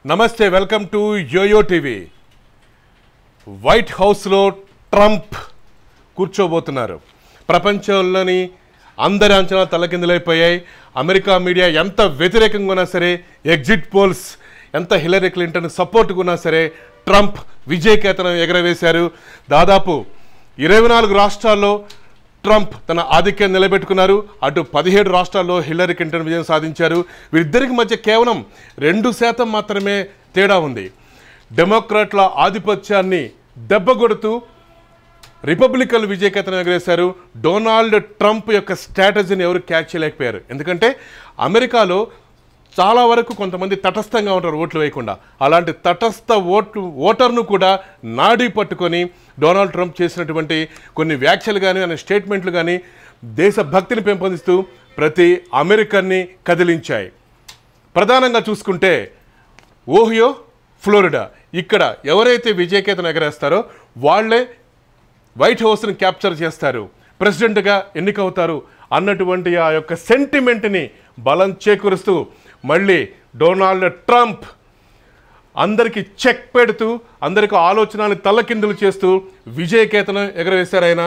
నమస్తే welcome to YoYo TV. White హౌస్లో Trump కూర్చోబోతున్నారు. ప్రపంచంలోని అందరి అంచనాలు తలకిందులైపోయాయి. అమెరికా మీడియా ఎంత వ్యతిరేకంగా ఉన్నా సరే, ఎగ్జిట్ పోల్స్ ఎంత హిల్లరీ క్లింటన్ సపోర్ట్గా ఉన్నా సరే ట్రంప్ విజయకేతనం ఎగరవేశారు. దాదాపు 24 రాష్ట్రాల్లో ట్రంప్ తన ఆధిక్యం నిలబెట్టుకున్నారు. అటు 17 రాష్ట్రాల్లో హిల్లరీ క్లింటన్ విజయం సాధించారు. వీరిద్దరికి మధ్య కేవలం 2% మాత్రమే తేడా ఉంది. డెమోక్రాట్ల ఆధిపత్యాన్ని దెబ్బకొడుతూ రిపబ్లికన్లు విజయకేతనం ఎగరేశారు. డొనాల్డ్ ట్రంప్ యొక్క స్ట్రాటజీని ఎవరు క్యాచ్ చేయలేకపోయారు. ఎందుకంటే అమెరికాలో చాలా వరకు కొంతమంది తటస్థంగా ఉంటారు ఓట్లు వేయకుండా. అలాంటి తటస్థ ఓటర్ను కూడా నాడీ పట్టుకొని డొనాల్డ్ ట్రంప్ చేసినటువంటి కొన్ని వ్యాఖ్యలు కానీ ఆయన స్టేట్మెంట్లు కానీ దేశభక్తిని పెంపొందిస్తూ ప్రతి అమెరికన్ని కదిలించాయి. ప్రధానంగా చూసుకుంటే ఓహియో, ఫ్లోరిడా ఇక్కడ ఎవరైతే విజయకేతనం ఎగరేస్తారో వాళ్లే వైట్ హౌస్ని క్యాప్చర్ చేస్తారు, ప్రెసిడెంట్గా ఎన్నికవుతారు అన్నటువంటి ఆ యొక్క సెంటిమెంట్ని బలం చేకూరుస్తూ మళ్ళీ డొనాల్డ్ ట్రంప్ అందరికీ చెక్ పెడుతూ అందరికీ ఆలోచనలు తల్లకిందులు చేస్తూ విజయకేతనం ఎగరవేశారు. ఆయన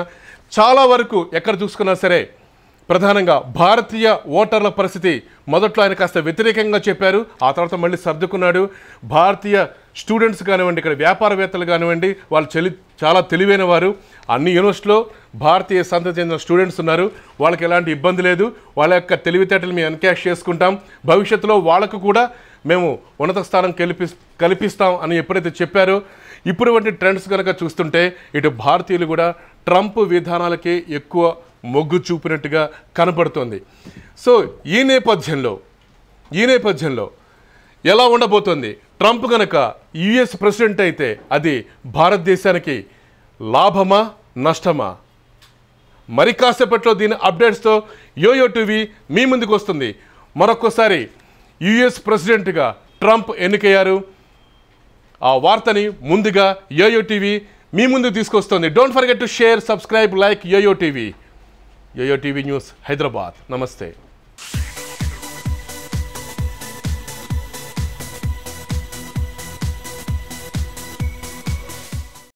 చాలా వరకు ఎక్కడ చూసుకున్నా సరే ప్రధానంగా భారతీయ ఓటర్ల పరిస్థితి మొదట్లో ఆయన కాస్త వ్యతిరేకంగా చెప్పారు. ఆ తర్వాత మళ్ళీ సర్దుకున్నాడు. భారతీయ స్టూడెంట్స్ కానివ్వండి, ఇక్కడ వ్యాపారవేత్తలు కానివ్వండి, వాళ్ళు చాలా తెలివైన వారు. అన్ని యూనివర్సిటీలో భారతీయ సంతతి చెందిన స్టూడెంట్స్ ఉన్నారు. వాళ్ళకి ఎలాంటి ఇబ్బంది లేదు. వాళ్ళ యొక్క తెలివితేటలు మేము ఎన్కాష్ చేసుకుంటాం. భవిష్యత్తులో వాళ్ళకు కూడా మేము ఉన్నత స్థానం కల్పిస్తాం అని ఎప్పుడైతే చెప్పారో ఇప్పుడు వంటి ట్రెండ్స్ కనుక చూస్తుంటే ఇటు భారతీయులు కూడా ట్రంప్ విధానాలకే ఎక్కువ మొగ్గు చూపినట్టుగా కనపడుతోంది. సో ఈ నేపథ్యంలో ఎలా ఉండబోతోంది? ట్రంప్ కనుక యుఎస్ ప్రెసిడెంట్ అయితే అది భారతదేశానికి లాభమా నష్టమా? మరి కాసేపట్లో దీని అప్డేట్స్తో యోయో టీవీ మీ ముందుకు వస్తుంది. మరొకసారి యుఎస్ ప్రెసిడెంట్గా ట్రంప్ ఎన్నికయ్యారు. ఆ వార్తని ముందుగా యోయో టీవీ మీ ముందుకు తీసుకొస్తుంది. Don't forget to share, subscribe, like YoYo TV. YoYo TV news Hyderabad. నమస్తే.